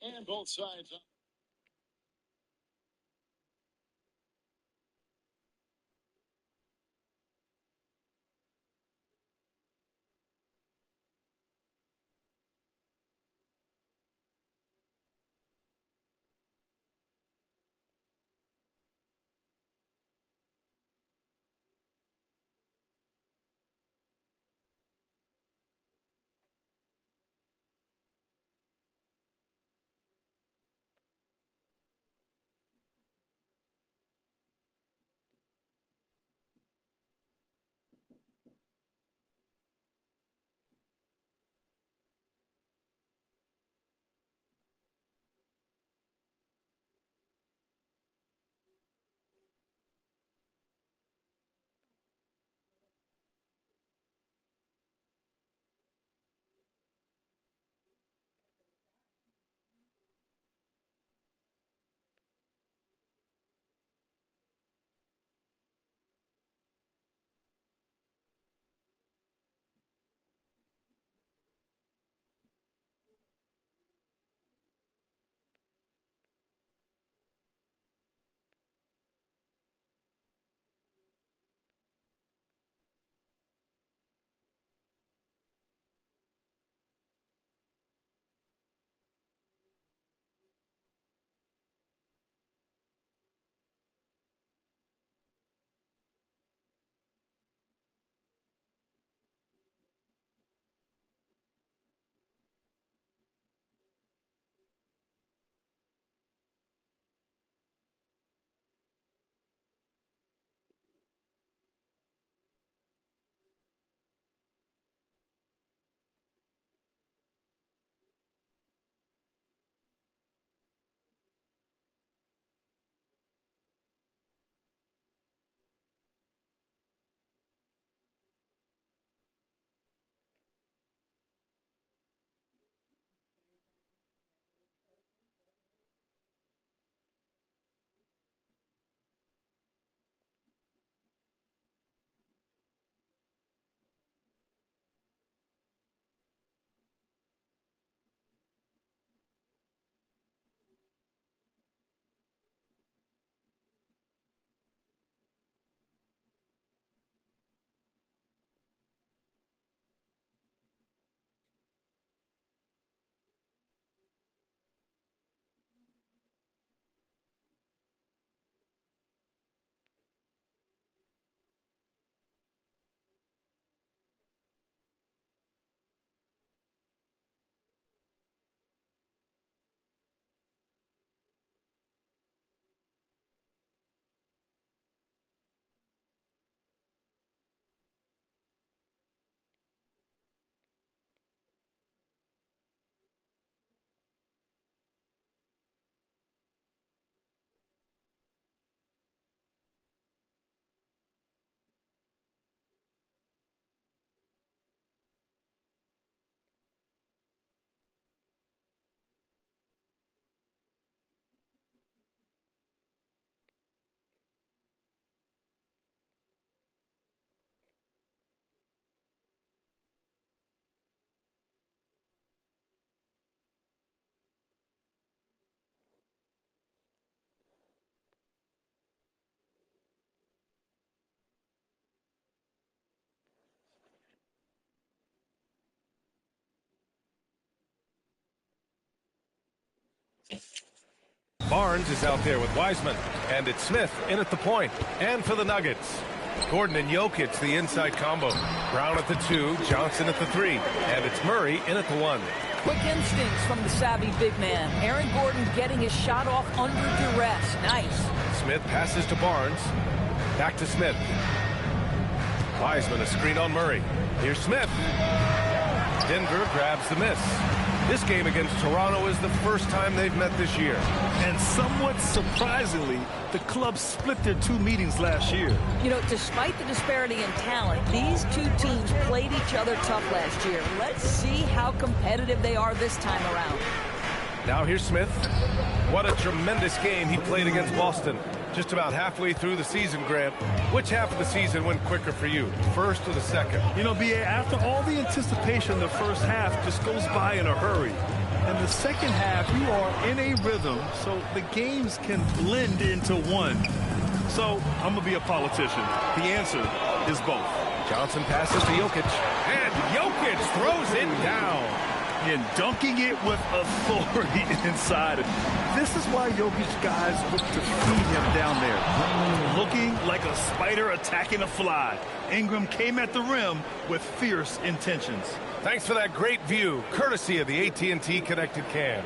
And both sides up. Barnes is out there with Wiseman, and it's Smith in at the point. And for the Nuggets, Gordon and Jokic, the inside combo. Brown at the 2, Johnson at the 3, and it's Murray in at the 1. Quick instincts from the savvy big man. Aaron Gordon getting his shot off under duress. Nice. Smith passes to Barnes. Back to Smith. Wiseman, a screen on Murray. Here's Smith. Denver grabs the miss. This game against Toronto is the first time they've met this year. And somewhat surprisingly, the club split their 2 meetings last year. You know, despite the disparity in talent, these 2 teams played each other tough last year. Let's see how competitive they are this time around. Now here's Smith. What a tremendous game he played against Boston. Just about halfway through the season, Grant. Which half of the season went quicker for you, first or the second? You know, B.A., after all the anticipation, the first half just goes by in a hurry. In the second half, you are in a rhythm, so the games can blend into one. So I'm going to be a politician. The answer is both. Johnson passes to Jokic, and Jokic throws it down. And dunking it with authority inside. This is why Jokic guys look to feed him down there. Looking like a spider attacking a fly. Ingram came at the rim with fierce intentions. Thanks for that great view, courtesy of the AT&T Connected Cam.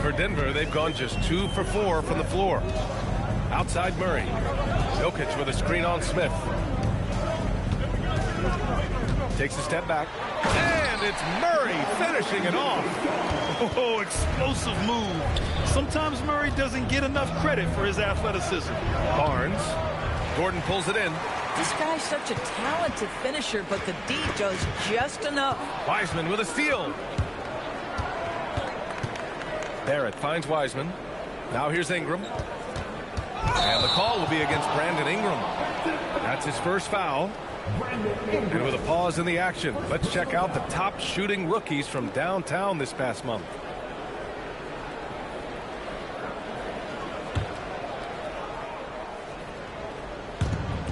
For Denver, they've gone just 2 for 4 from the floor. Outside Murray. Jokic with a screen on Smith. Takes a step back. And it's Murray finishing it off. Oh, explosive move. Sometimes Murray doesn't get enough credit for his athleticism. Barnes. Gordon pulls it in. This guy's such a talented finisher, but the D does just enough. Wiseman with a steal. Barrett finds Wiseman. Now here's Ingram. And the call will be against Brandon Ingram. That's his first foul. And with a pause in the action, let's check out the top shooting rookies from downtown this past month.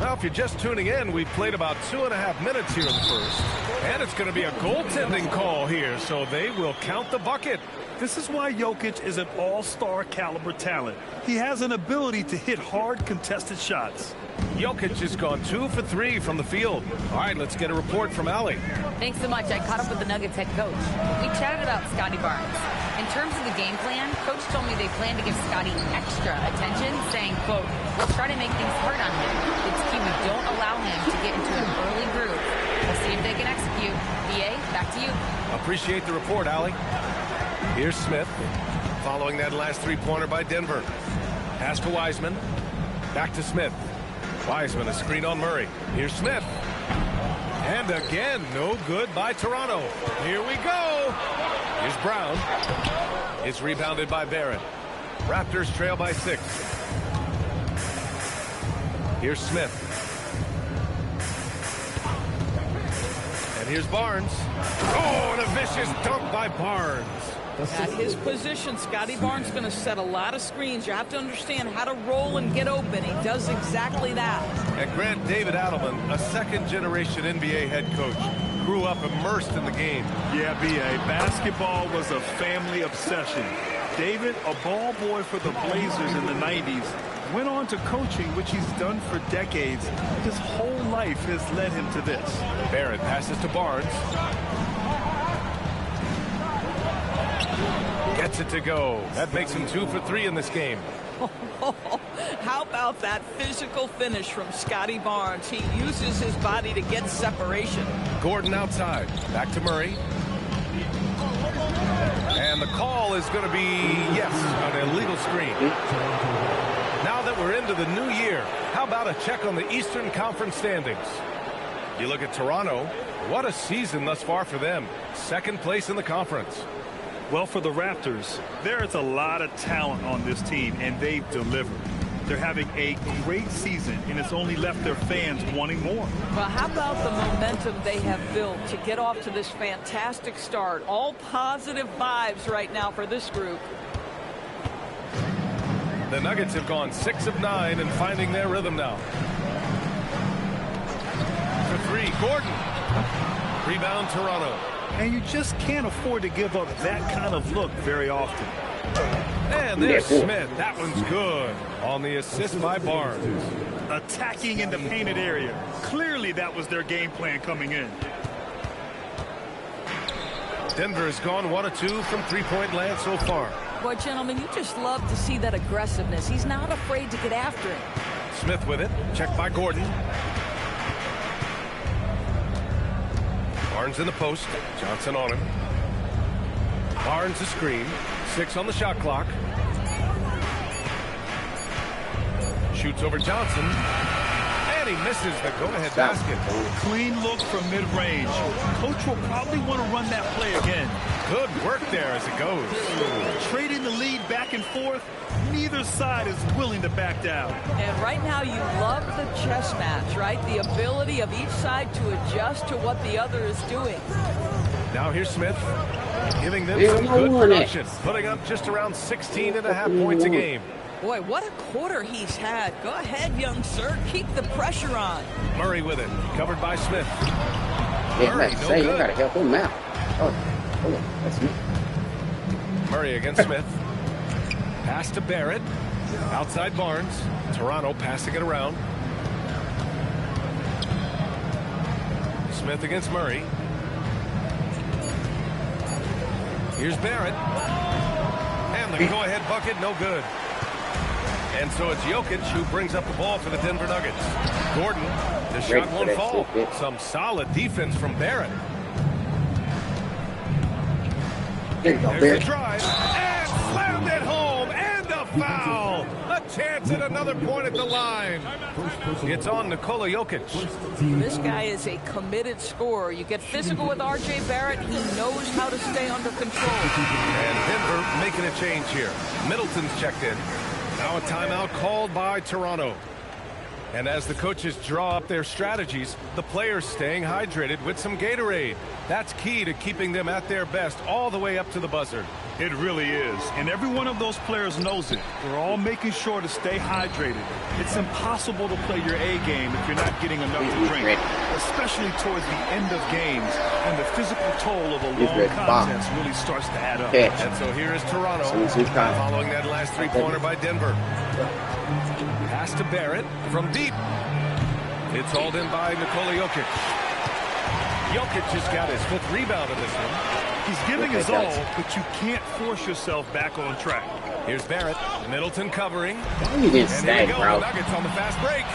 Well, if you're just tuning in, we've played about 2.5 minutes here in the first. And it's going to be a goaltending call here, so they will count the bucket. This is why Jokic is an all-star caliber talent. He has an ability to hit hard contested shots. Jokic has gone 2 for 3 from the field. All right, let's get a report from Allie. Thanks so much. I caught up with the Nuggets head coach. We chatted about Scotty Barnes. In terms of the game plan, coach told me they plan to give Scotty extra attention, saying, quote, we'll try to make things hard on him. It's key we don't allow him to get into an early groove. We'll see if they can execute. BA, back to you. Appreciate the report, Allie. Here's Smith, following that last three-pointer by Denver. Pass to Wiseman. Back to Smith. Wiseman, a screen on Murray. Here's Smith. And again, no good by Toronto. Here we go. Here's Brown. It's rebounded by Barrett. Raptors trail by 6. Here's Smith. And here's Barnes. Oh, and a vicious dunk by Barnes. At his position, Scotty Barnes is going to set a lot of screens. You have to understand how to roll and get open. He does exactly that. And Grant, David Adelman, a second-generation NBA head coach, grew up immersed in the game. Yeah, B.A., basketball was a family obsession. David, a ball boy for the Blazers in the 90s, went on to coaching, which he's done for decades. His whole life has led him to this. Barrett passes to Barnes. Gets it to go. That makes him 2 for 3 in this game. How about that physical finish from Scotty Barnes? He uses his body to get separation. Gordon outside. Back to Murray. And the call is going to be, yes, an illegal screen. Now that we're into the new year, how about a check on the Eastern Conference standings? You look at Toronto, what a season thus far for them. Second place in the conference. Well, for the Raptors, there is a lot of talent on this team, and they've delivered. They're having a great season, and it's only left their fans wanting more. Well, how about the momentum they have built to get off to this fantastic start? All positive vibes right now for this group. The Nuggets have gone 6 of 9 and finding their rhythm now. For 3, Gordon. Rebound, Toronto. And you just can't afford to give up that kind of look very often. And there's Smith. That one's good. On the assist by Barnes. Attacking in the painted area. Clearly that was their game plan coming in. Denver has gone 1 of 2 from three-point land so far. Boy, gentlemen, you just love to see that aggressiveness. He's not afraid to get after it. Smith with it. Checked by Gordon. Barnes in the post. Johnson on him. Barnes a screen. 6 on the shot clock. Shoots over Johnson. And And he misses the go-ahead basket. Clean look from mid-range. Coach will probably want to run that play again. Good work there as it goes. Trading the lead back and forth, neither side is willing to back down. And right now you love the chess match, right? The ability of each side to adjust to what the other is doing. Now here's Smith, giving them some good production, putting up just around 16.5 points a game. Boy, what a quarter he's had. Go ahead, young sir. Keep the pressure on. Murray with it, covered by Smith. Yeah, Murray, let's no say you good. gotta help him out. Oh, that's me. Murray against Smith. Pass to Barrett. Outside Barnes. Toronto passing it around. Smith against Murray. Here's Barrett. And the go-ahead bucket, no good. And so it's Jokic who brings up the ball for the Denver Nuggets. Gordon, the shot won't fall. Some solid defense from Barrett. There's the drive. And slammed it home. And a foul. A chance at another point at the line. It's on Nikola Jokic. This guy is a committed scorer. You get physical with R.J. Barrett. He knows how to stay under control. And Denver making a change here. Middleton's checked in. Now a timeout called by Toronto. And as the coaches draw up their strategies, the players staying hydrated with some Gatorade. That's key to keeping them at their best all the way up to the buzzer. It really is. And every one of those players knows it. They're all making sure to stay hydrated. It's impossible to play your A game if you're not getting enough to drink, especially towards the end of games, and the physical toll of a long contest really starts to add up. And so here is Toronto following that last three-pointer by Denver. Pass to Barrett from deep. It's hauled in by Nikola Jokic. Jokic just got his 5th rebound in this one. He's giving his all, but you can't force yourself back on track. Here's Barrett. Middleton covering. You didn't stay, bro. Nuggets on the fast break.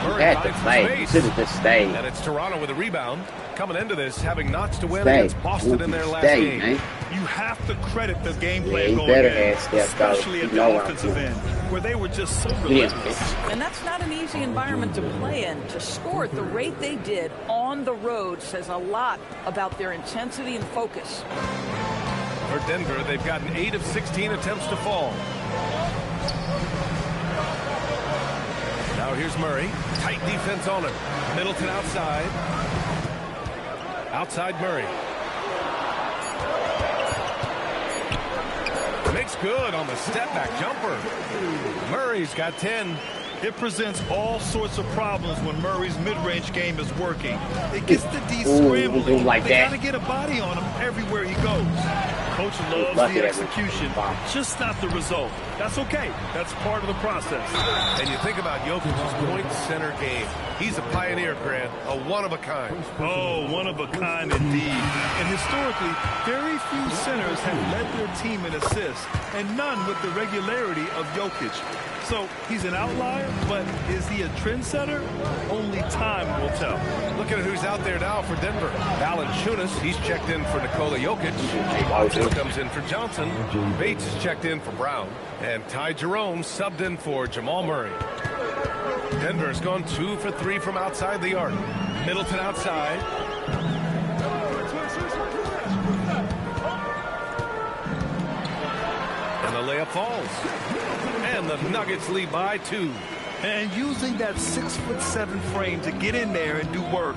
You had to play. You should have just stayed. And it's Toronto with a rebound. Coming into this, having notched to win against Boston in their last game. Man. You have to credit the game plan going better in, especially at the offensive end, where they were just so relentless. And that's not an easy environment to play in. To score at the rate they did on the road says a lot about their intensity and focus. For Denver, they've gotten 8 of 16 attempts to fall. Now here's Murray. Tight defense on him. Middleton outside. Outside Murray. Makes good on the step-back jumper. Murray's got 10. It presents all sorts of problems when Murray's mid-range game is working. It gets the D scrambling. They got to get a body on him everywhere he goes. Coach loves the execution, just not the result. That's okay. That's part of the process. And you think about Jokic's point center game. He's a pioneer, Grant, a one-of-a-kind. Oh, one-of-a-kind indeed. And historically, very few centers have led their team in assists, and none with the regularity of Jokic. So he's an outlier, but is he a trendsetter? Only time will tell. Look at who's out there now for Denver. Valanciunas, he's checked in for Nikola Jokic. Watson comes in for Johnson. Bates is checked in for Brown. And Ty Jerome subbed in for Jamal Murray. Denver's gone 2 for 3 from outside the arc. Middleton outside. And the layup falls. And the Nuggets lead by 2. And using that 6'7" frame to get in there and do work,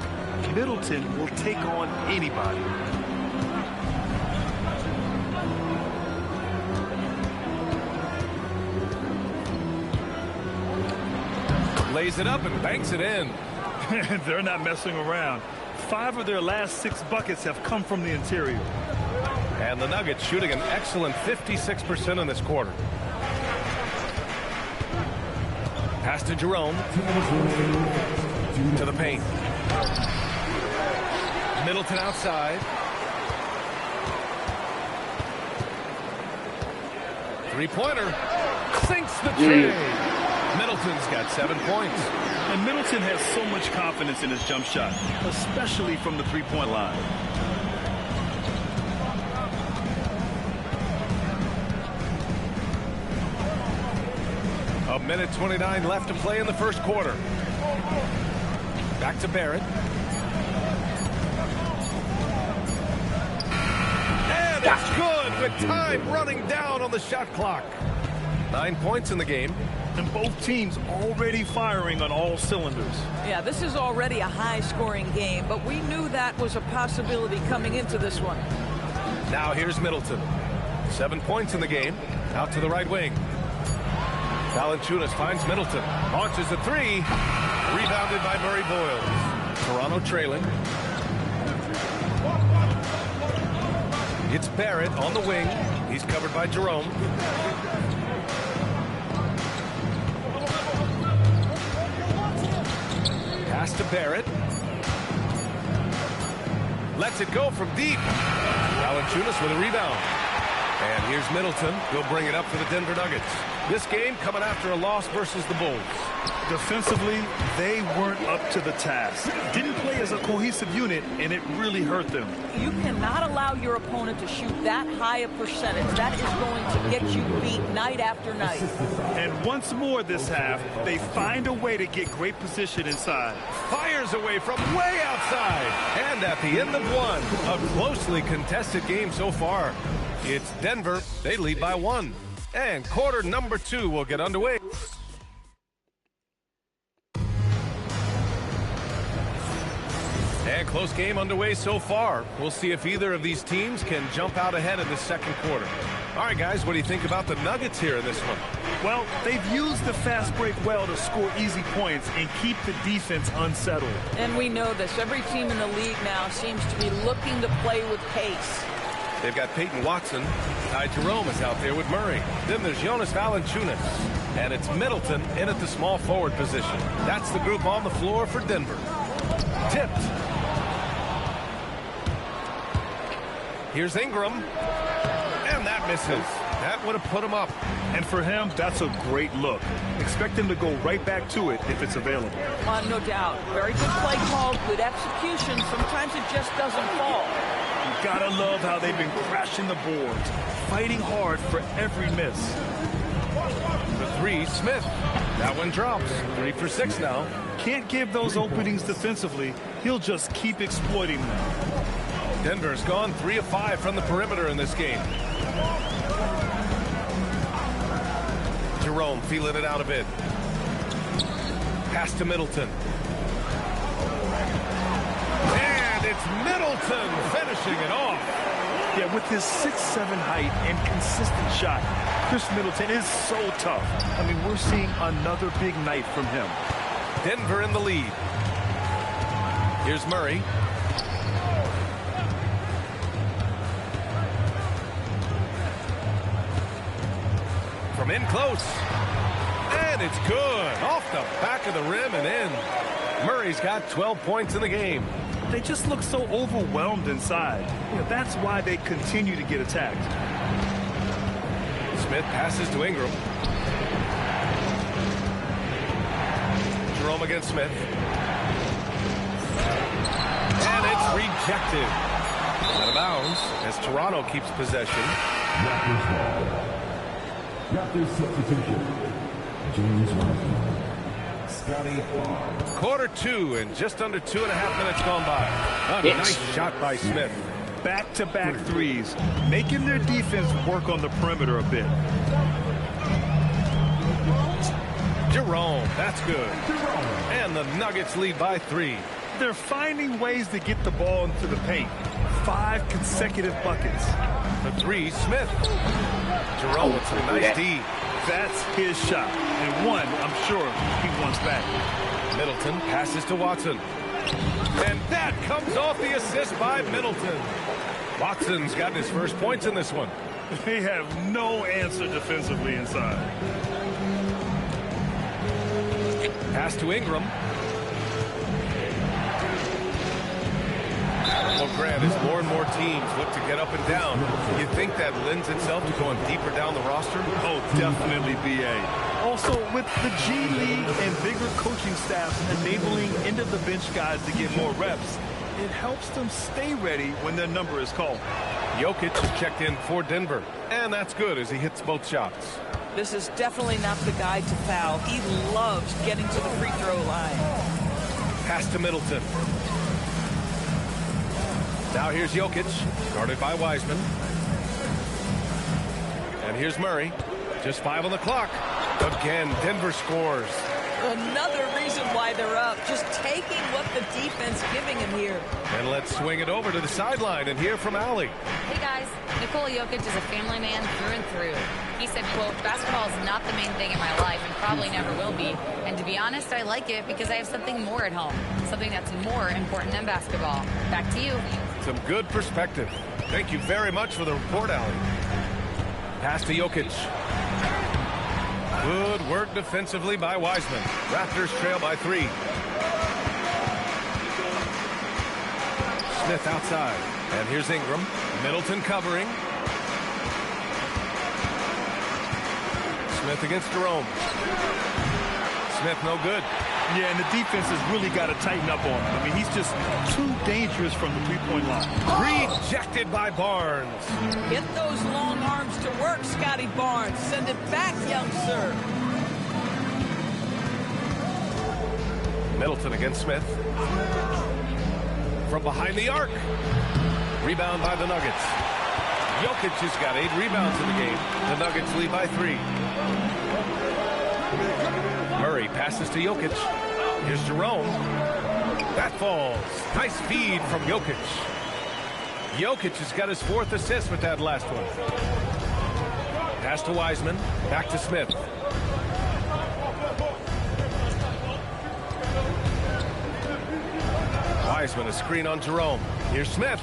Middleton will take on anybody. Lays it up and banks it in. They're not messing around. 5 of their last 6 buckets have come from the interior. And the Nuggets shooting an excellent 56% in this quarter. Pass to Jerome. To the paint. Middleton outside. Three-pointer. Sinks the tree. Middleton's got 7 points. And Middleton has so much confidence in his jump shot, especially from the three-point line. A minute 29 left to play in the first quarter. Back to Barrett. And it's good with time running down on the shot clock. 9 points in the game. And both teams already firing on all cylinders. Yeah, this is already a high-scoring game, but we knew that was a possibility coming into this one. Now here's Middleton. 7 points in the game. Out to the right wing. Valanciunas finds Middleton. Launches a three. Rebounded by Murray Boyles. Toronto trailing. It's Barrett on the wing. He's covered by Jerome. Pass to Barrett. Lets it go from deep. Valanciunas with a rebound. And here's Middleton. He'll bring it up for the Denver Nuggets. This game coming after a loss versus the Bulls. Defensively, they weren't up to the task. Didn't play as a cohesive unit, and it really hurt them. You cannot allow your opponent to shoot that high a percentage. That is going to get you beat night after night. And once more this half, they find a way to get great position inside. Fires away from way outside. And at the end of one, a closely contested game so far. It's Denver. They lead by 1. And quarter number 2 will get underway. And close game underway so far. We'll see if either of these teams can jump out ahead in the second quarter. All right, guys, what do you think about the Nuggets here in this one? Well, they've used the fast break well to score easy points and keep the defense unsettled. And we know this. Every team in the league now seems to be looking to play with pace. They've got Peyton Watson. Ty Jerome is out there with Murray. Then there's Jonas Valanciunas. And it's Middleton in at the small forward position. That's the group on the floor for Denver. Tipped. Here's Ingram. And that misses. That would have put him up. And for him, that's a great look. Expect him to go right back to it if it's available. No doubt. Very good play call, good execution. Sometimes it just doesn't fall. You gotta love how they've been crashing the boards, fighting hard for every miss. The three, Smith. That one drops. 3 for 6 now. Can't give those openings defensively. He'll just keep exploiting them. Denver's gone 3 of 5 from the perimeter in this game. Jerome feeling it out a bit. Pass to Middleton. And it's Middleton finishing it off. Yeah, with his 6'7" height and consistent shot, Chris Middleton is so tough. I mean, we're seeing another big night from him. Denver in the lead. Here's Murray. From in close. And it's good. Off the back of the rim and in. Murray's got 12 points in the game. They just look so overwhelmed inside. That's why they continue to get attacked. Smith passes to Ingram. Jerome against Smith. And it's rejected. Out of bounds as Toronto keeps possession. Raptors substitution. James Wiseman. Scotty Barnes. Quarter 2 and just under 2.5 minutes gone by. A nice shot by Smith. Back-to-back threes, making their defense work on the perimeter a bit. Jerome, that's good. And the Nuggets lead by 3. They're finding ways to get the ball into the paint. 5 consecutive buckets. The 3, Smith. Jerome with a nice D. That's his shot. And one, I'm sure, he wants back. Middleton passes to Watson. And that comes off the assist by Middleton. Watson's gotten his first points in this one. They have no answer defensively inside. Pass to Ingram. Well, Grant, as more and more teams look to get up and down, you think that lends itself to going deeper down the roster? Oh, definitely, B.A. Also, with the G League and bigger coaching staffs enabling end-of-the-bench guys to get more reps, it helps them stay ready when their number is called. Jokic checked in for Denver, and that's good as he hits both shots. This is definitely not the guy to foul. He loves getting to the free throw line. Pass to Middleton. Now here's Jokic, guarded by Wiseman. And here's Murray. Just 5 on the clock. Again, Denver scores. Another reason why they're up. Just taking what the defense giving him here. And let's swing it over to the sideline and hear from Allie. Hey guys, Nikola Jokic is a family man through and through. He said, quote, basketball is not the main thing in my life and probably never will be. And to be honest, I like it because I have something more at home. Something that's more important than basketball. Back to you. Some good perspective. Thank you very much for the report, Allie. Pass to Jokic. Good work defensively by Wiseman. Raptors trail by 3. Smith outside. And here's Ingram. Middleton covering. Smith against Jerome. Smith no good. Yeah, and the defense has really got to tighten up on him. I mean, he's just too dangerous from the three-point line. Rejected by Barnes. Get those long arms to work, Scotty Barnes. Send it back, young sir. Middleton against Smith. From behind the arc. Rebound by the Nuggets. Jokic has got 8 rebounds in the game. The Nuggets lead by 3. Murray passes to Jokic. Here's Jerome. That falls. Nice feed from Jokic. Jokic has got his 4th assist with that last one. Pass to Wiseman. Back to Smith. Wiseman, a screen on Jerome. Here's Smith.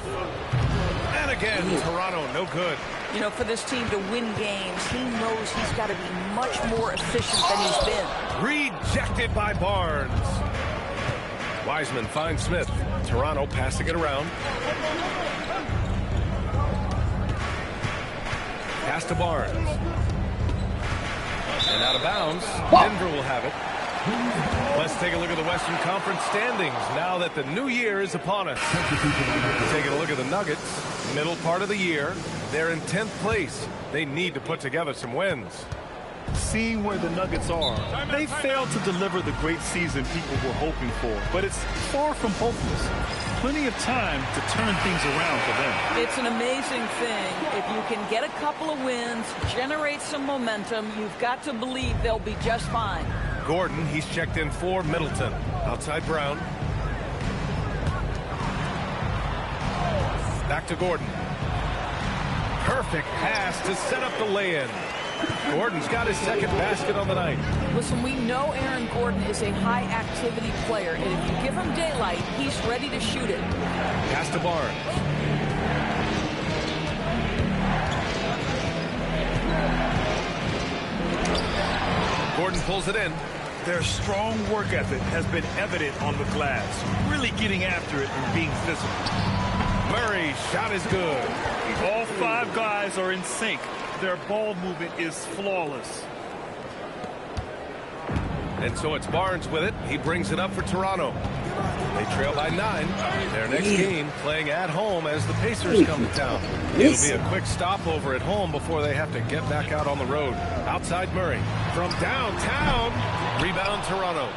And again, Toronto, no good. You know, for this team to win games, he knows he's got to be much more efficient than he's been. Rejected by Barnes. Wiseman finds Smith. Toronto passing it around. Pass to Barnes. And out of bounds. Denver will have it. Let's take a look at the Western Conference standings now that the new year is upon us. Taking a look at the Nuggets, middle part of the year. They're in 10th place. They need to put together some wins. Seeing where the Nuggets are, they failed to deliver the great season people were hoping for, but it's far from hopeless. Plenty of time to turn things around for them. It's an amazing thing. If you can get a couple of wins, generate some momentum, you've got to believe they'll be just fine. Gordon, he's checked in for Middleton. Outside Brown. Back to Gordon. Perfect pass to set up the lay-in. Gordon's got his 2nd basket on the night. Listen, we know Aaron Gordon is a high-activity player, and if you give him daylight, he's ready to shoot it. Pass to Barnes. Gordon pulls it in. Their strong work ethic has been evident on the glass, really getting after it and being physical. Murray, shot is good. All 5 guys are in sync. Their ball movement is flawless. And so it's Barnes with it. He brings it up for Toronto. They trail by 9. Their next game playing at home as the Pacers come to town. It'll be a quick stopover at home before they have to get back out on the road. Outside Murray. From downtown. Rebound Toronto.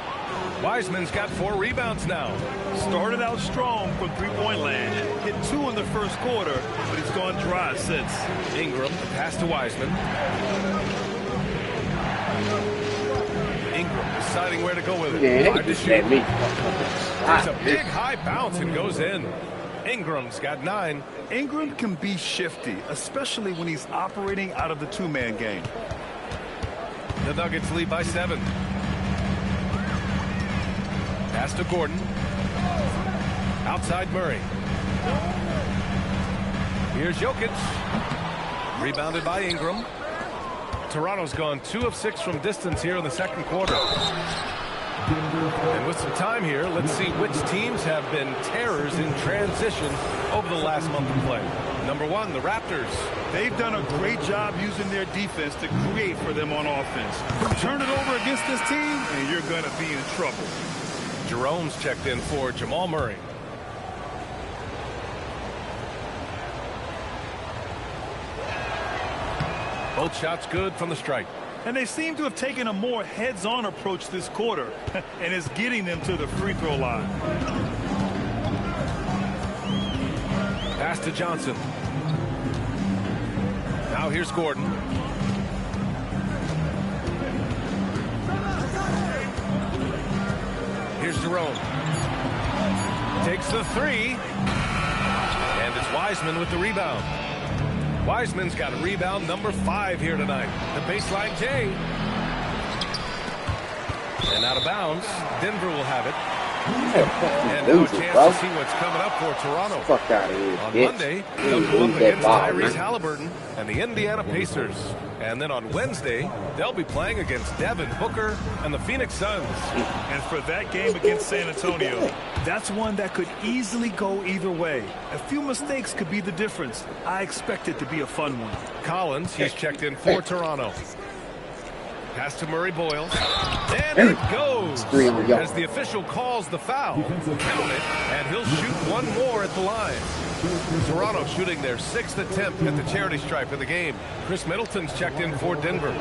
Wiseman's got 4 rebounds now. Started out strong from three-point land. Hit 2 in the first quarter, but he's gone dry since. Ingram, pass to Wiseman. Ingram deciding where to go with it. Yeah, 5 to just shoot. let me. There's a big high bounce and goes in. Ingram's got 9. Ingram can be shifty, especially when he's operating out of the 2-man game. The Nuggets lead by 7. Pass to Gordon. Outside Murray. Here's Jokic. Rebounded by Ingram. Toronto's gone 2 of 6 from distance here in the 2nd quarter. And with some time here, let's see which teams have been terrors in transition over the last month of play. Number 1, the Raptors. They've done a great job using their defense to create for them on offense. Turn it over against this team, and you're going to be in trouble. Jerome's checked in for Jamal Murray. Both shots good from the strike. And they seem to have taken a more heads-on approach this quarter, and it's getting them to the free throw line. Pass to Johnson. Now here's Gordon. Here's Jerome. Takes the three. And it's Wiseman with the rebound. Wiseman's got rebound number 5 here tonight. The baseline J. And out of bounds. Denver will have it. And now a chance to see what's coming up for Toronto. Fuck out of here, On bitch. Monday, they'll go up against Tyrese Halliburton and the Indiana Pacers. And then on Wednesday, they'll be playing against Devin Booker and the Phoenix Suns. And for that game against San Antonio, that's one that could easily go either way. A few mistakes could be the difference. I expect it to be a fun one. Collins, he's checked in for Toronto. Pass to Murray Boyles. And it goes as the official calls the foul. Count it, and he'll shoot one more at the line. Toronto shooting their 6th attempt at the charity stripe of the game. Chris Middleton's checked in for Denver.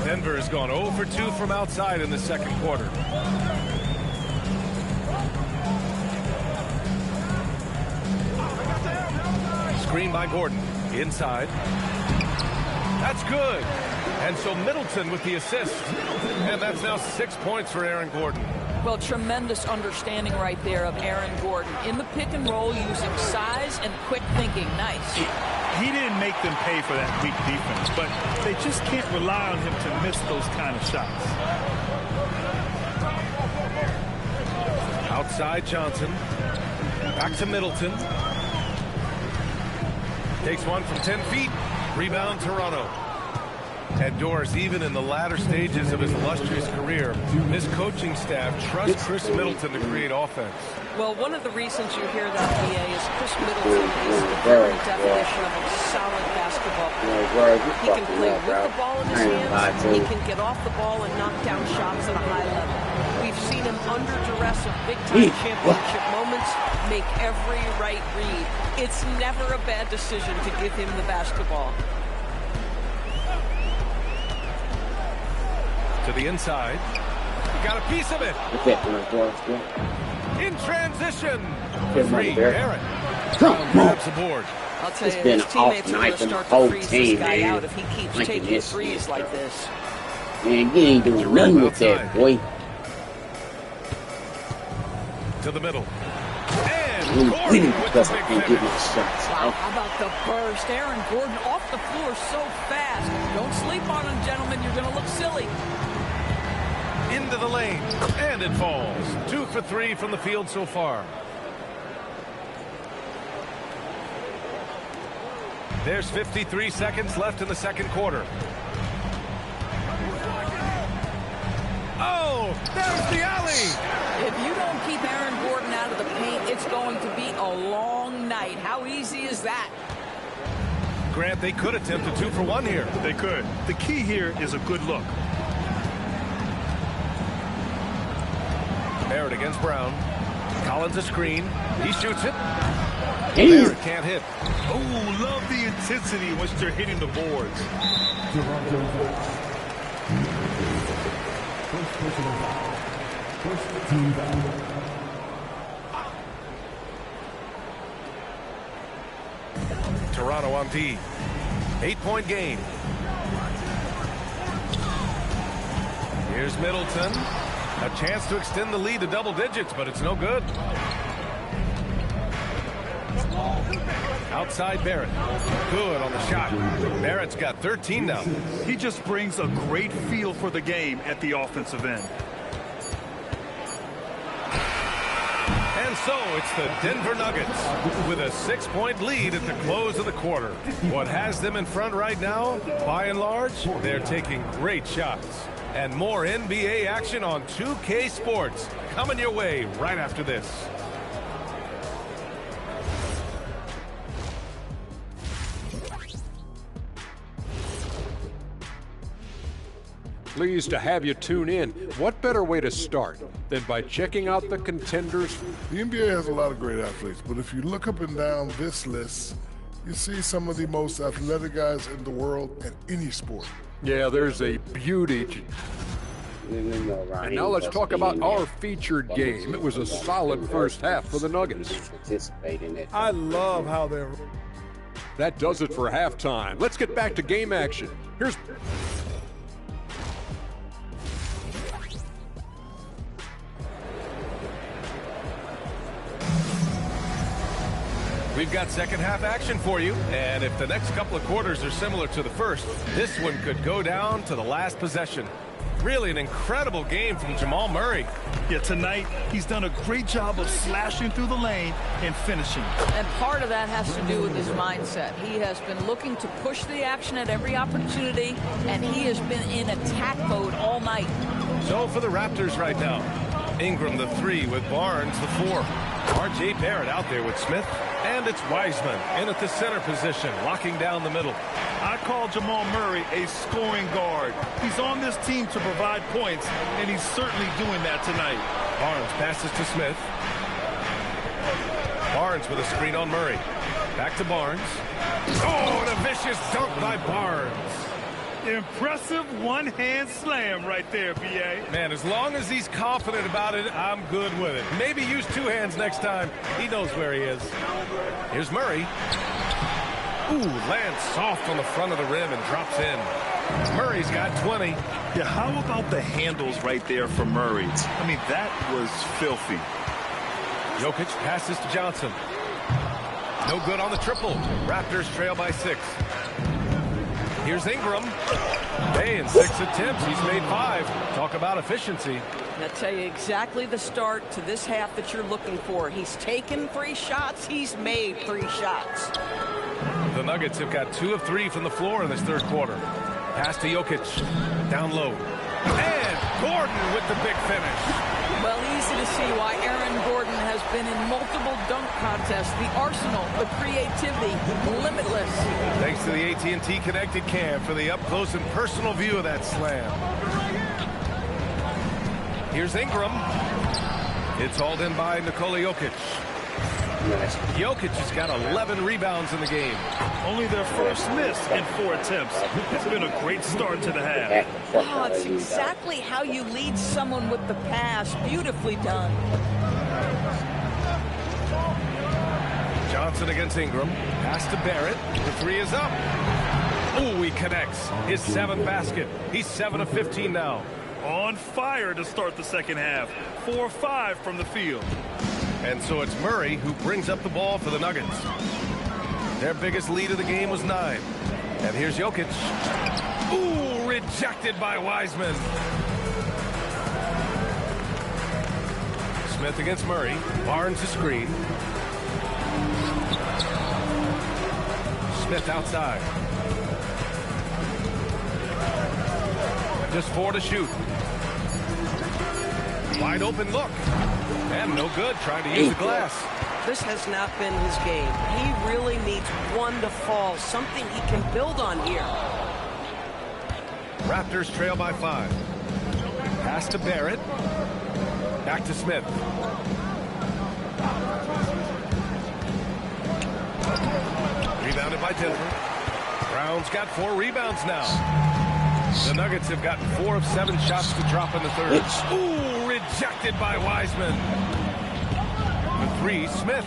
Denver has gone 0 for 2 from outside in the second quarter. Screen by Gordon. Inside. That's good. And so Middleton with the assist. And that's now 6 points for Aaron Gordon. Well, tremendous understanding right there of Aaron Gordon. In the pick and roll, using size and quick thinking. Nice. He didn't make them pay for that weak defense, but they just can't rely on him to miss those kind of shots. Outside Johnson. Back to Middleton. Takes one from 10 feet. Rebound Toronto. And Doris, even in the latter stages of his illustrious career, this coaching staff trusts Chris Middleton to create offense. Well, one of the reasons you hear that, BA, is Chris Middleton is the very definition of a solid basketball player. He can play with the ball in his hands. He can get off the ball and knock down shots at a high level. We've seen him under duress of big-time championship moments make every right read. It's never a bad decision to give him the basketball. To the inside. Got a piece of it. In transition. For 3, Barrett. Grabs the board. I'll tell you, his teammates are going to start to freeze this guy out if he keeps taking threes like this. Man, you ain't doing nothing with that, boy. To the middle. And Gordon with the big finish. Wow, how about the burst? Aaron Gordon off the floor so fast. Don't sleep on him, gentlemen. You're going to look silly. Into the lane. And it falls. 2 for 3 from the field so far. There's 53 seconds left in the second quarter. Oh, there's the alley. If you don't keep Aaron Gordon out of the paint, it's going to be a long night. How easy is that? Grant, they could attempt a 2 for 1 here. They could. The key here is a good look. Barrett against Brown. Collins a screen. He shoots it. Barrett can't hit. Oh, love the intensity once they're hitting the boards. First team foul. Toronto on D. 8-point game. Here's Middleton. A chance to extend the lead to double digits, but it's no good. Outside Barrett. Good on the shot. Barrett's got 13 now. He just brings a great feel for the game at the offensive end. And so it's the Denver Nuggets with a 6-point lead at the close of the quarter. What has them in front right now, by and large, they're taking great shots. And more NBA action on 2K Sports coming your way right after this. Pleased to have you tune in. What better way to start than by checking out the contenders. The NBA has a lot of great athletes, but if you look up and down this list, you see some of the most athletic guys in the world in any sport. Yeah, there's a beauty. And now let's talk about our featured game. It was a solid first half for the Nuggets. I love how they're... That does it for halftime. Let's get back to game action. Here's... We've got second half action for you, and if the next couple of quarters are similar to the first, this one could go down to the last possession. Really an incredible game from Jamal Murray. Yeah, tonight he's done a great job of slashing through the lane and finishing. And part of that has to do with his mindset. He has been looking to push the action at every opportunity, and he has been in attack mode all night. So for the Raptors right now, Ingram the 3 with Barnes the 4. R.J. Barrett out there with Smith, and it's Wiseman in at the center position, locking down the middle. I call Jamal Murray a scoring guard. He's on this team to provide points, and he's certainly doing that tonight. Barnes passes to Smith. Barnes with a screen on Murray. Back to Barnes. Oh, and a vicious dunk by Barnes. Impressive one-hand slam right there, B.A. Man, as long as he's confident about it, I'm good with it. Maybe use two hands next time. He knows where he is. Here's Murray. Ooh, lands soft on the front of the rim and drops in. Murray's got 20. Yeah, how about the handles right there for Murray? I mean, that was filthy. Jokic passes to Johnson. No good on the triple. Raptors trail by 6. Here's Ingram. Hey, in 6 attempts, he's made 5. Talk about efficiency. I'll tell you exactly the start to this half that you're looking for. He's taken 3 shots. He's made 3 shots. The Nuggets have got 2 of 3 from the floor in this third quarter. Pass to Jokic. Down low. And Gordon with the big finish. Well, easy to see why Aaron Gordon has been in multiple dunk contests. The arsenal, the creativity, limitless. Thanks to the AT&T Connected Cam for the up-close and personal view of that slam. Here's Ingram. It's hauled in by Nikola Jokic. Jokic has got 11 rebounds in the game. Only their first miss in 4 attempts. It's been a great start to the half. Oh, it's exactly how you lead someone with the pass. Beautifully done. Johnson against Ingram. Pass to Barrett. The 3 is up. Ooh, he connects. His 7th basket. He's 7 of 15 now. On fire to start the second half. 4 of 5 from the field. And so it's Murray who brings up the ball for the Nuggets. Their biggest lead of the game was 9. And here's Jokic. Ooh, rejected by Wiseman. Smith against Murray. Barnes the screen. Smith outside. Just 4 to shoot. Wide open look. And no good, trying to use the glass. This has not been his game. He really needs one to fall, something he can build on here. Raptors trail by 5. Pass to Barrett. Back to Smith. Rebounded by Denver. Brown's got 4 rebounds now. The Nuggets have gotten 4 of 7 shots to drop in the third. Ooh, rejected by Wiseman. The 3, Smith.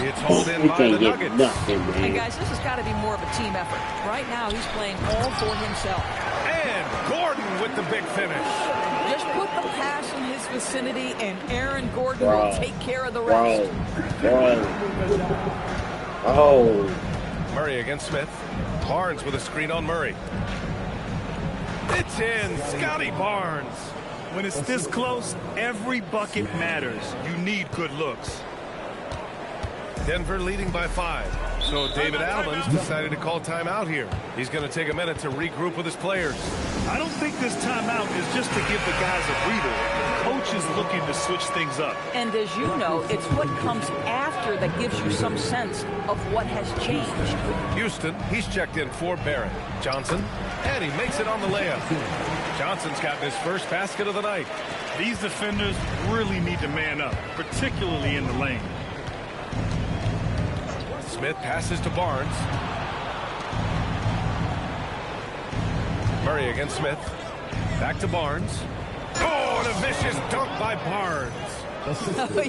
It's hauled in by the Nuggets. Hey, guys, this has got to be more of a team effort. Right now, he's playing all for himself. And Gordon with the big finish. Just put the pass in his vicinity, and Aaron Gordon will take care of the rest. Murray against Smith. Barnes with a screen on Murray. It's in. Scotty Barnes. When it's this close, every bucket matters. You need good looks. Denver leading by 5. So David Allen's decided to call timeout here. He's going to take a minute to regroup with his players. I don't think this timeout is just to give the guys a breather. Coach is looking to switch things up. And as you know, it's what comes after fixture that gives you some sense of what has changed. Houston, he's checked in for Barrett. Johnson, and he makes it on the layup. Johnson's gotten his first basket of the night. These defenders really need to man up, particularly in the lane. Smith passes to Barnes. Murray against Smith. Back to Barnes. Oh, and a vicious dunk by Barnes.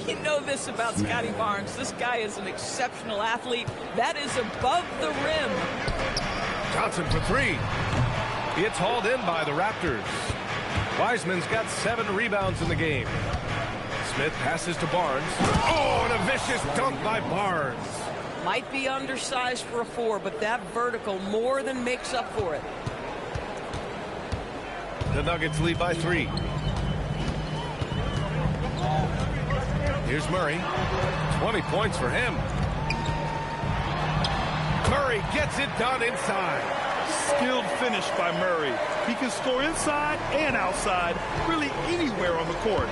You know this about Scotty Barnes. This guy is an exceptional athlete. That is above the rim. Johnson for three. It's hauled in by the Raptors. Wiseman's got 7 rebounds in the game. Smith passes to Barnes. Oh, and a vicious dunk by Barnes. Might be undersized for a 4, but that vertical more than makes up for it. The Nuggets lead by 3. Here's Murray. 20 points for him. Murray gets it done inside. Skilled finish by Murray. He can score inside and outside, really anywhere on the court.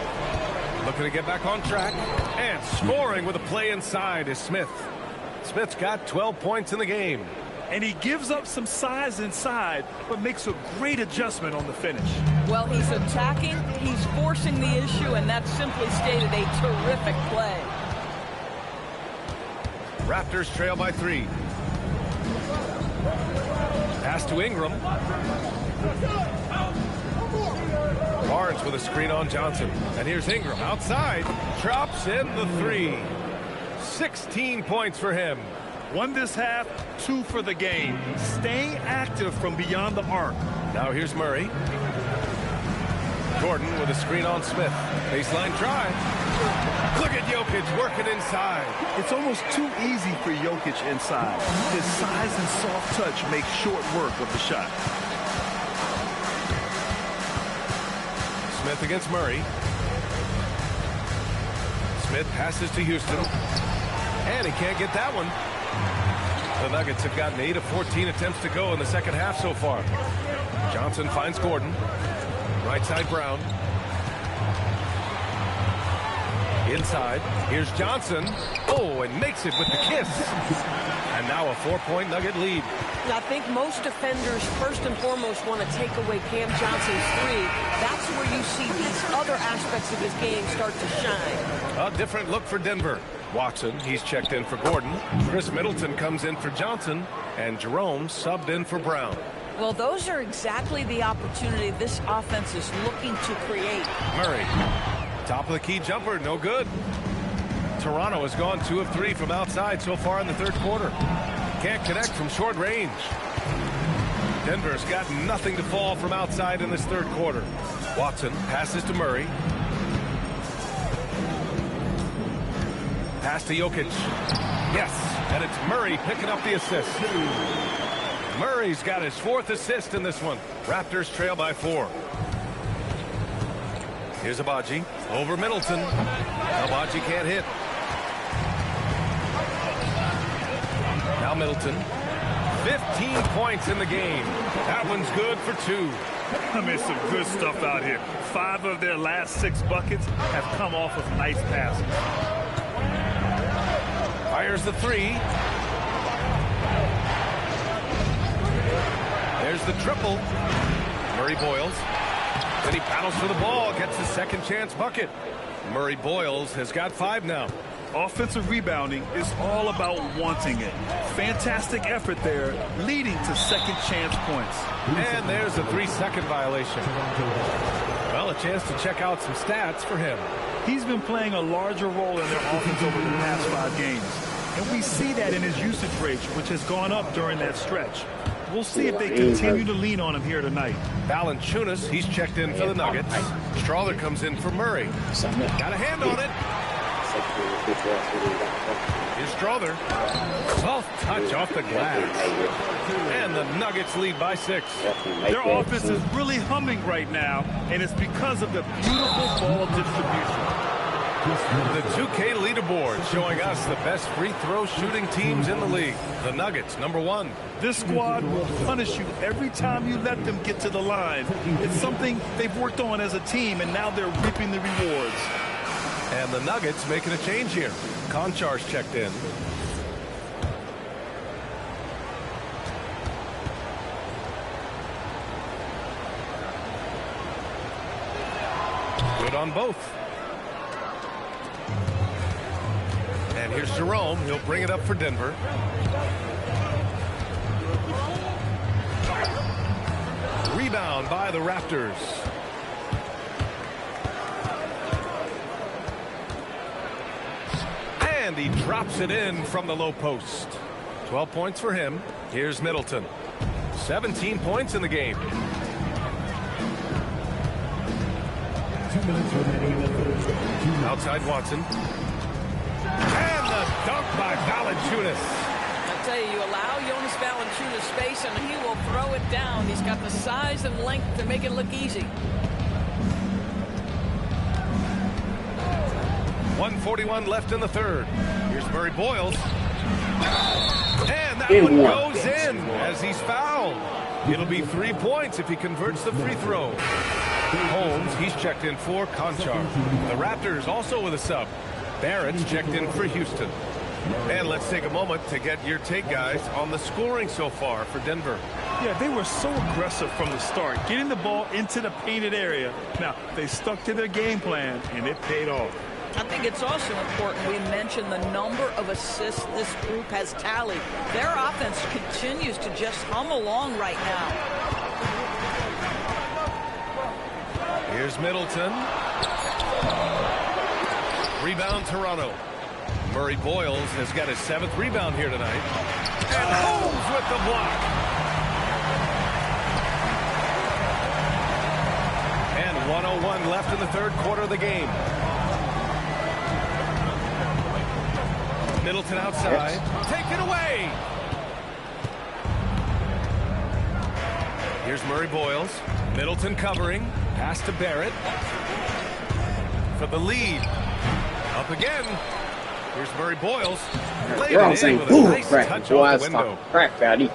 Looking to get back on track. And scoring with a play inside is Smith. Smith's got 12 points in the game. And he gives up some size inside, but makes a great adjustment on the finish. Well, he's attacking, he's forcing the issue, and that's simply stated a terrific play. Raptors trail by 3. Pass to Ingram. Barnes with a screen on Johnson. And here's Ingram outside. Drops in the 3. 16 points for him. 1 this half, 2 for the game. Staying active from beyond the arc. Now here's Murray. Gordon with a screen on Smith. Baseline drive. Look at Jokic working inside. It's almost too easy for Jokic inside. His size and soft touch make short work of the shot. Smith against Murray. Smith passes to Houston. And he can't get that one. The Nuggets have gotten 8 of 14 attempts to go in the second half so far. Johnson finds Gordon. Right side Brown. Inside. Here's Johnson. Oh, and makes it with the kiss. And now a 4-point Nugget lead. Now, I think most defenders, first and foremost, want to take away Cam Johnson's 3. That's where you see these other aspects of his game start to shine. A different look for Denver. Watson, he's checked in for Gordon. Chris Middleton comes in for Johnson. And Jerome subbed in for Brown. Well, those are exactly the opportunity this offense is looking to create. Murray, top of the key jumper, no good. Toronto has gone 2 of 3 from outside so far in the third quarter. Can't connect from short range. Denver's got nothing to fall from outside in this third quarter. Watson passes to Murray. Pass to Jokic. Yes, and it's Murray picking up the assist. Murray's got his 4th assist in this one. Raptors trail by 4. Here's Abaji over Middleton. Abaji can't hit. Now Middleton. 15 points in the game. That one's good for 2. I mean, some good stuff out here. 5 of their last 6 buckets have come off of nice passes. Fires the 3. There's the triple. Murray Boyles. Then he paddles for the ball, gets his second chance bucket. Murray Boyles has got 5 now. Offensive rebounding is all about wanting it. Fantastic effort there, leading to second chance points. And there's a 3-second violation. Well, a chance to check out some stats for him. He's been playing a larger role in their offense over the past 5 games. And we see that in his usage rate, which has gone up during that stretch. We'll see if they continue to lean on him here tonight. Valanciunas, he's checked in for the Nuggets. Strawther comes in for Murray. Got a hand on it. Here's Strawther. Soft touch off the glass. And the Nuggets lead by 6. Their offense is really humming right now, and it's because of the beautiful ball distribution. The 2K leaderboard showing us the best free throw shooting teams in the league. The Nuggets, number 1. This squad will punish you every time you let them get to the line. It's something they've worked on as a team, and now they're reaping the rewards. And the Nuggets making a change here. Konchar's checked in. Good on both. And here's Jerome. He'll bring it up for Denver. Rebound by the Raptors. And he drops it in from the low post. 12 points for him. Here's Middleton. 17 points in the game. 2 minutes remaining. Outside Watson. And the dunk by Valanciunas. I tell you allow Jonas Valanciunas space and he will throw it down. He's got the size and length to make it look easy. 1:41 left in the third. Here's Murray Boyles. And that one goes in as he's fouled. It'll be 3 points if he converts the free throw. Holmes, he's checked in for Konchar. The Raptors also with a sub. Barrett's checked in for Houston. And let's take a moment to get your take, guys, on the scoring so far for Denver. Yeah, they were so aggressive from the start, getting the ball into the painted area. Now, they stuck to their game plan, and it paid off. I think it's also important we mention the number of assists this group has tallied. Their offense continues to just hum along right now. Here's Middleton. Rebound Toronto. Murray Boyles has got his 7th rebound here tonight. And Holmes with the block. And 1:01 left in the third quarter of the game. Middleton outside. Take it away. Here's Murray Boyles. Middleton covering. Pass to Barrett. For the lead. Up again. Here's Murray Boyles. Played it in with a nice touch off the window.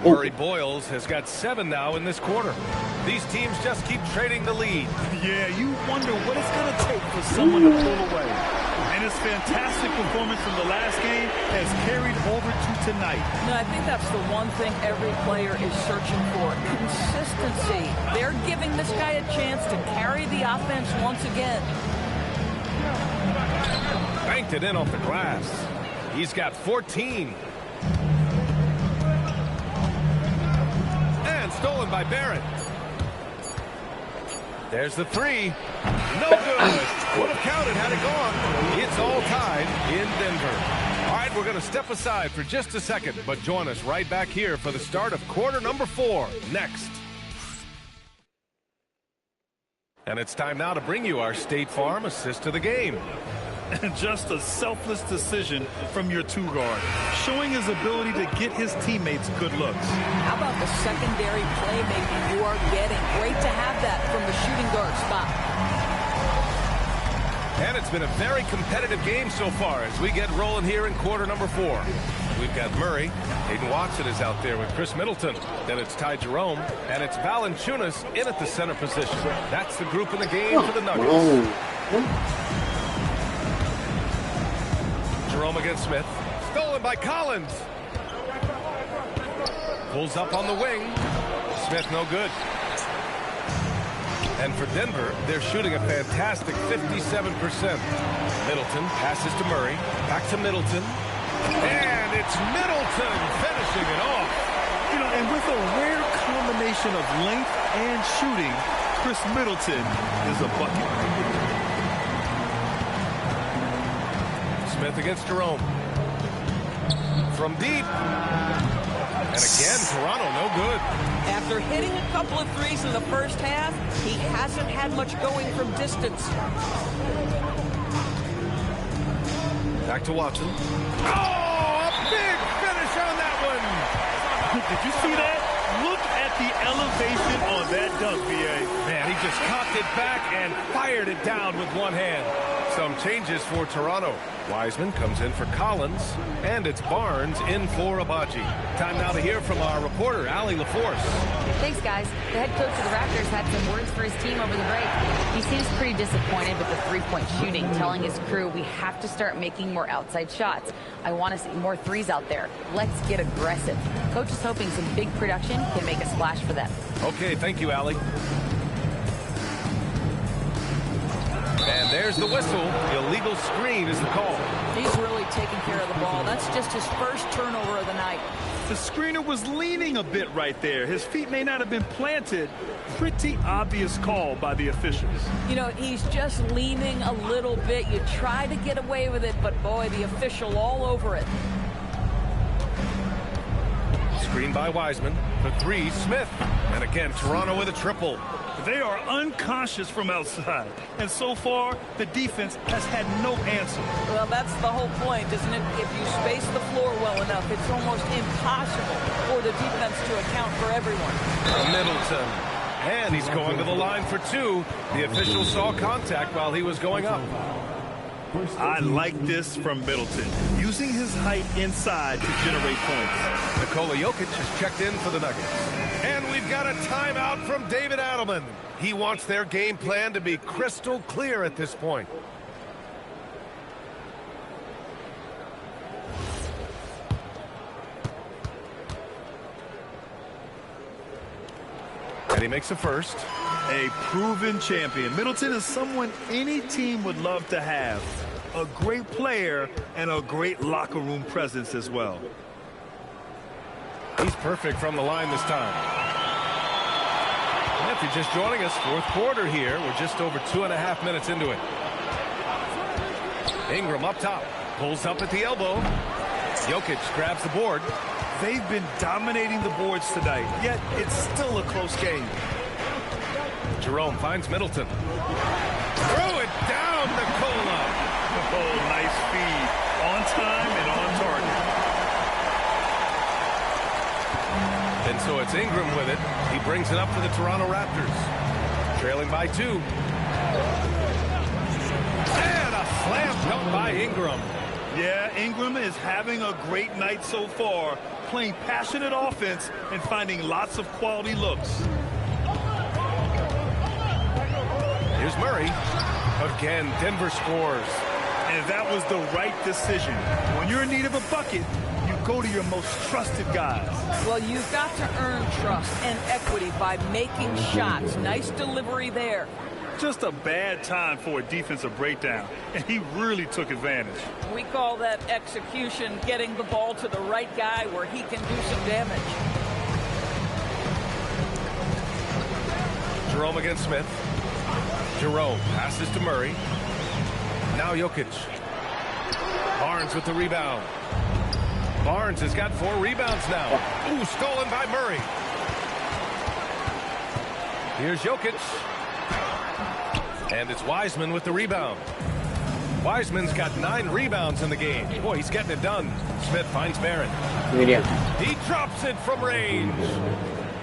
Murray Boyles has got 7 now in this quarter. These teams just keep trading the lead. Yeah, you wonder what it's going to take for someone to pull away. And his fantastic performance from the last game has carried over to tonight. No, I think that's the one thing every player is searching for. Consistency. They're giving this guy a chance to carry the offense once again. Banked it in off the glass. He's got 14. And stolen by Barrett. There's the 3. No good. Would have counted had it gone. It's all tied in Denver. All right, we're going to step aside for just a second, but join us right back here for the start of quarter number 4 next. And it's time now to bring you our State Farm assist to the game. And just a selfless decision from your 2-guard, showing his ability to get his teammates good looks. How about the secondary playmaking you are getting? Great to have that from the shooting guard spot. And it's been a very competitive game so far as we get rolling here in quarter number 4. We've got Murray. Hayden Watson is out there with Chris Middleton. Then it's Ty Jerome. And it's Valanciunas in at the center position. That's the group in the game for the Nuggets. Jerome against Smith. Stolen by Collins. Pulls up on the wing. Smith no good. And for Denver, they're shooting a fantastic 57%. Middleton passes to Murray. Back to Middleton. And it's Middleton finishing it off. You know, and with a rare combination of length and shooting, Chris Middleton is a bucket. Smith against Jerome. From deep. And again, Toronto no good. After hitting a couple of threes in the first half, he hasn't had much going from distance. Back to Watson. Oh, a big finish on that one. Did you see that? Look at the elevation on that dunk, BA. Man, he just cocked it back and fired it down with one hand. Some changes for Toronto. Wiseman comes in for Collins, and it's Barnes in for Abaji. Time now to hear from our reporter, Allie LaForce. Thanks, guys. The head coach of the Raptors had some words for his team over the break. He seems pretty disappointed with the three-point shooting, telling his crew, we have to start making more outside shots. I want to see more threes out there. Let's get aggressive. Coach is hoping some big production can make a splash for them. Okay, thank you, Allie. And there's the whistle. Illegal screen is the call. He's really taking care of the ball. That's just his first turnover of the night. The screener was leaning a bit right there. His feet may not have been planted. Pretty obvious call by the officials. You know, he's just leaning a little bit. You try to get away with it, but boy, the official all over it. Screen by Wiseman. For three, Smith. And again, Toronto with a triple. They are unconscious from outside. And so far, the defense has had no answer. Well, that's the whole point, isn't it? If you space the floor well enough, it's almost impossible for the defense to account for everyone. Middleton. And he's going to the line for two. The official saw contact while he was going up. I like this from Middleton, using his height inside to generate points. Nikola Jokic has checked in for the Nuggets. And we've got a timeout from David Adelman. He wants their game plan to be crystal clear at this point. And he makes a first. A proven champion. Middleton is someone any team would love to have. A great player and a great locker room presence as well. He's perfect from the line this time. And if you're just joining us, fourth quarter here. We're just over 2.5 minutes into it. Ingram up top. Pulls up at the elbow. Jokic grabs the board. They've been dominating the boards tonight, yet it's still a close game. Jerome finds Middleton. Throw it down, Nikola. Oh, nice feed. On time and on target. And so it's Ingram with it. He brings it up for the Toronto Raptors. Trailing by 2. And a slam dunk by Ingram. Yeah, Ingram is having a great night so far, playing passionate offense and finding lots of quality looks. Here's Murray. Again, Denver scores. And that was the right decision. When you're in need of a bucket, you go to your most trusted guys. Well, you've got to earn trust and equity by making shots. Nice delivery there. Just a bad time for a defensive breakdown, and he really took advantage. We call that execution, getting the ball to the right guy where he can do some damage. Jerome against Smith. Jerome passes to Murray. Now Jokic. Barnes with the rebound. Barnes has got 4 rebounds now. Ooh, stolen by Murray. Here's Jokic. And it's Wiseman with the rebound. Wiseman's got 9 rebounds in the game. Boy, he's getting it done. Smith finds Barrett. He drops it from range.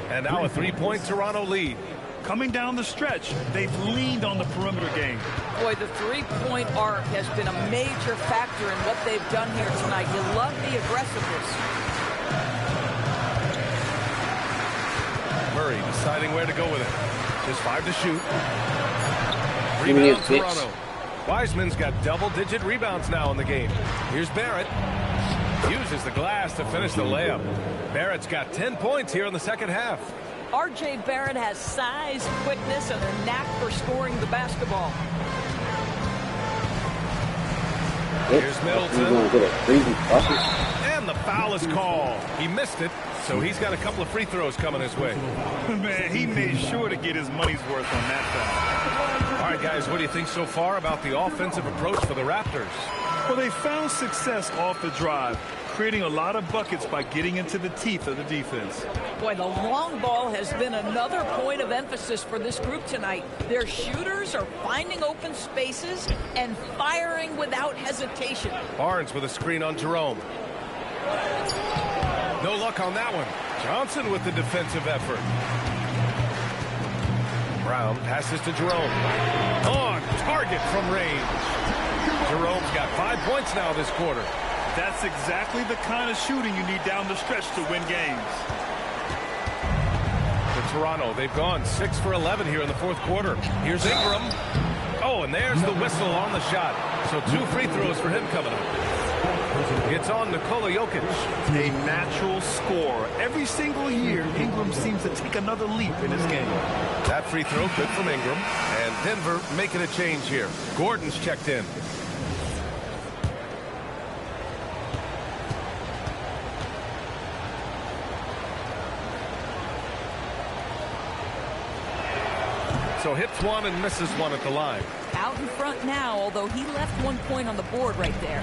And now a 3-point Toronto lead. Coming down the stretch, they've leaned on the perimeter game. Boy, the three-point arc has been a major factor in what they've done here tonight. You love the aggressiveness. Murray deciding where to go with it. Just 5 to shoot. Rebound Toronto. Wiseman's got double-digit rebounds now in the game. Here's Barrett. Uses the glass to finish the layup. Barrett's got 10 points here in the second half. R.J. Barrett has size, quickness, and a knack for scoring the basketball. Here's Middleton. And the foul is called. He missed it, so he's got a couple of free throws coming his way. Man, he made sure to get his money's worth on that foul. All right, guys, what do you think so far about the offensive approach for the Raptors? Well, they found success off the drive, creating a lot of buckets by getting into the teeth of the defense. Boy, the long ball has been another point of emphasis for this group tonight. Their shooters are finding open spaces and firing without hesitation. Barnes with a screen on Jerome. No luck on that one. Johnson with the defensive effort. Brown passes to Jerome. On target from range. Jerome's got 5 points now this quarter. That's exactly the kind of shooting you need down the stretch to win games. For Toronto, they've gone 6 for 11 here in the fourth quarter. Here's Ingram. Oh, and there's the whistle on the shot. So 2 free throws for him coming up. It's on Nikola Jokic. A natural scorer. Every single year, Ingram seems to take another leap in his game. That free throw good from Ingram. And Denver making a change here. Gordon's checked in. So hits one and misses one at the line. Out in front now, although he left 1 point on the board right there.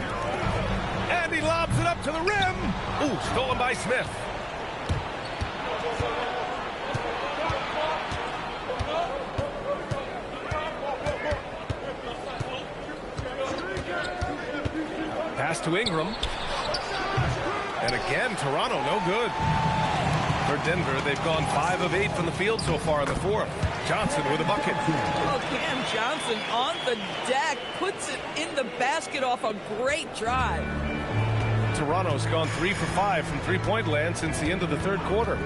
And he lobs it up to the rim. Ooh, stolen by Smith. Pass to Ingram. And again, Toronto, no good. For Denver, they've gone 5 of 8 from the field so far in the fourth. Johnson with a bucket. Oh, Cam Johnson on the deck, puts it in the basket off a great drive. Toronto's gone 3 for 5 from three-point land since the end of the third quarter.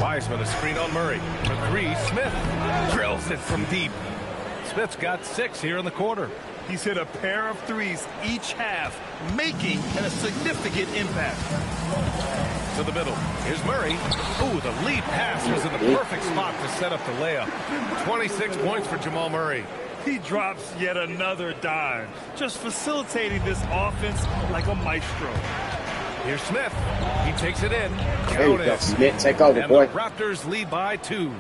Wiseman a screen on Murray. For 3, Smith drills it from deep. Smith's got 6 here in the quarter. He's hit a pair of threes each half, making a significant impact. To the middle. Here's Murray. Ooh, the lead pass was in the perfect spot to set up the layup. 26 points for Jamal Murray. He drops yet another dime, just facilitating this offense like a maestro. Here's Smith. He takes it in. There you go, Smith. Take over, and boy. The Raptors lead by 2.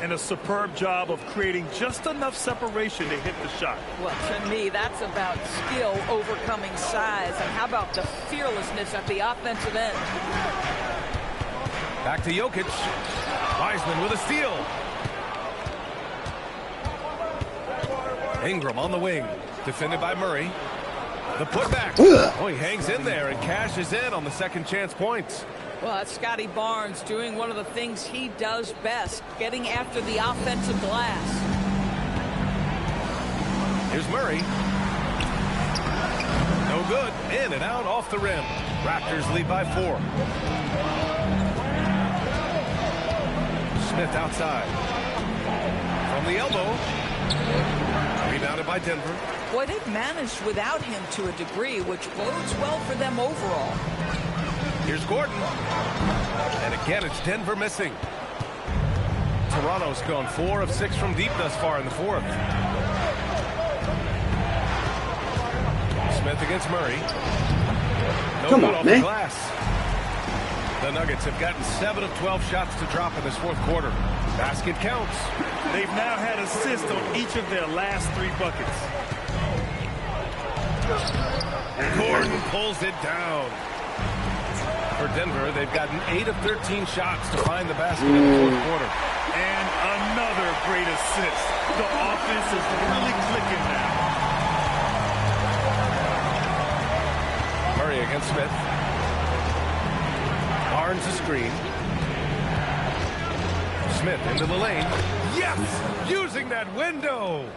And a superb job of creating just enough separation to hit the shot. Well, to me, that's about skill overcoming size. And how about the fearlessness at the offensive end? Back to Jokic. Wiseman with a steal. Ingram on the wing. Defended by Murray. The putback. Oh, he hangs in there and cashes in on the second chance points. Well, that's Scotty Barnes doing one of the things he does best, getting after the offensive glass. Here's Murray. No good. In and out off the rim. Raptors lead by 4. Smith outside. From the elbow. Rebounded by Denver. Boy, they've managed without him to a degree, which bodes well for them overall. Here's Gordon. And again, it's Denver missing. Toronto's gone 4 of 6 from deep thus far in the fourth. Smith against Murray. No good off the glass. The Nuggets have gotten 7 of 12 shots to drop in this fourth quarter. Basket counts. They've now had assists on each of their last 3 buckets. Gordon pulls it down. For Denver, they've gotten 8 of 13 shots to find the basket in the fourth quarter. And another great assist. The offense is really clicking now. Murray against Smith. Barnes a screen. Smith into the lane. Yes! Using that window!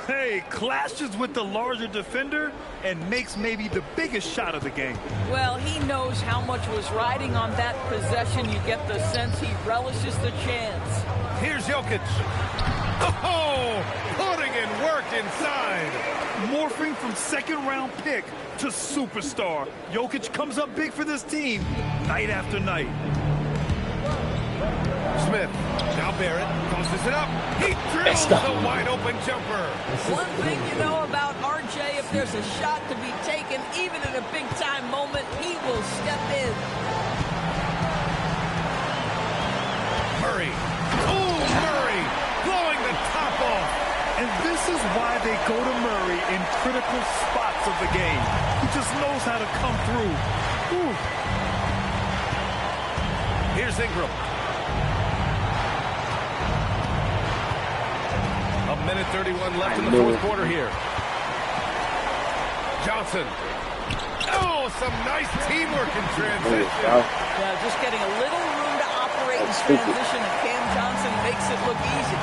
Hey, clashes with the larger defender and makes maybe the biggest shot of the game. Well, he knows how much was riding on that possession. You get the sense he relishes the chance. Here's Jokic. Oh, putting in work inside. Morphing from second-round pick to superstar. Jokic comes up big for this team night after night. Smith, now Barrett, tosses it up. He drills the wide-open jumper. One thing you know about RJ, if there's a shot to be taken, even in a big-time moment, he will step in. Murray. Oh, Murray, blowing the top off. And this is why they go to Murray in critical spots of the game. He just knows how to come through. Ooh. Here's Ingram. A minute 31 left in the fourth quarter here. Johnson. Oh, some nice teamwork in transition. Yeah, just getting a little room to operate accelerating transition, and Cam Johnson makes it look easy.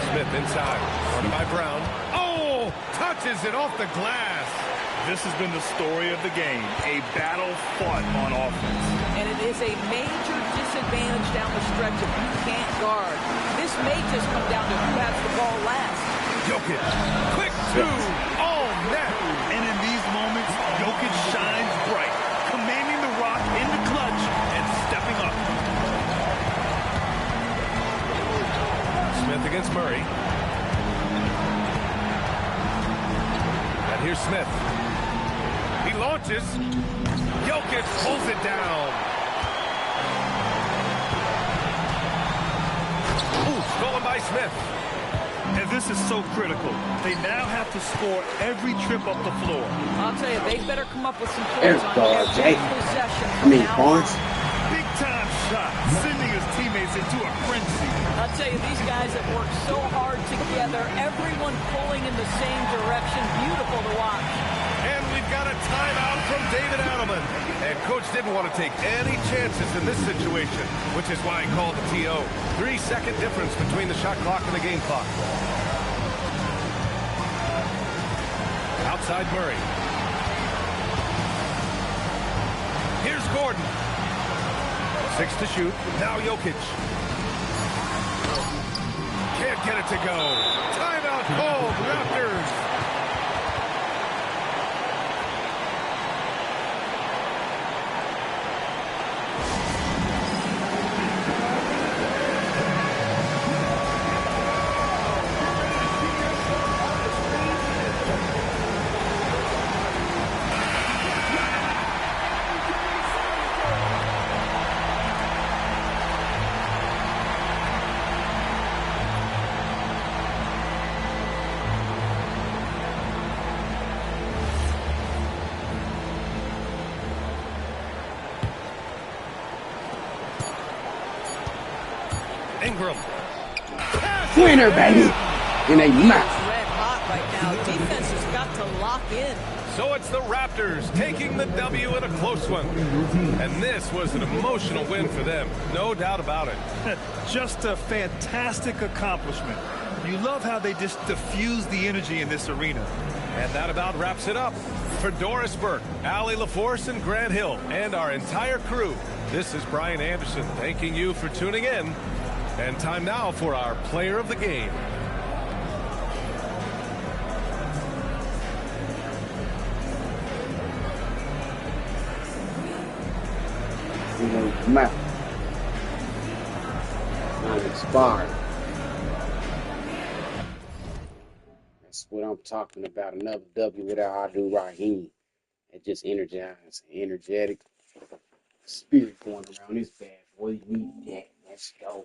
Smith inside, guarded by Brown. Oh, touches it off the glass. This has been the story of the game, a battle fought on offense. And it is a major disadvantage down the stretch if you can't guard. This may just come down to who has the ball last. Jokic, quick two, all net. And in these moments, Jokic shines bright, commanding the rock in the clutch and stepping up. Smith against Murray. And here's Smith. He launches. Jokic pulls it down. Ooh, stolen by Smith. And this is so critical. They now have to score every trip up the floor. I'll tell you, they better come up with some points on every possession. Barnes. Big-time shot, sending his teammates into a frenzy. I'll tell you, these guys have worked so hard together, everyone pulling in the same direction. Beautiful to watch. And we've got a timeout from David Adelman. And Coach didn't want to take any chances in this situation, which is why he called the TO. 3-second difference between the shot clock and the game clock. Outside Murray. Here's Gordon. 6 to shoot. Now Jokic. Can't get it to go. Timeout called. Raptors. Ingram. Winner, baby. In a mouth. Red hot right now. Defense has got to lock in. So it's the Raptors taking the W in a close one. And this was an emotional win for them. No doubt about it. Just a fantastic accomplishment. You love how they just diffuse the energy in this arena. And that about wraps it up. For Doris Burke, Allie LaForce, and Grant Hill, and our entire crew, this is Brian Anderson thanking you for tuning in. And time now for our player of the game. Mouth. Uninspired. That's what I'm talking about. Another W without Abdul Rahim. It just energized, energetic spirit going around this bad boy. We need that. Let's go.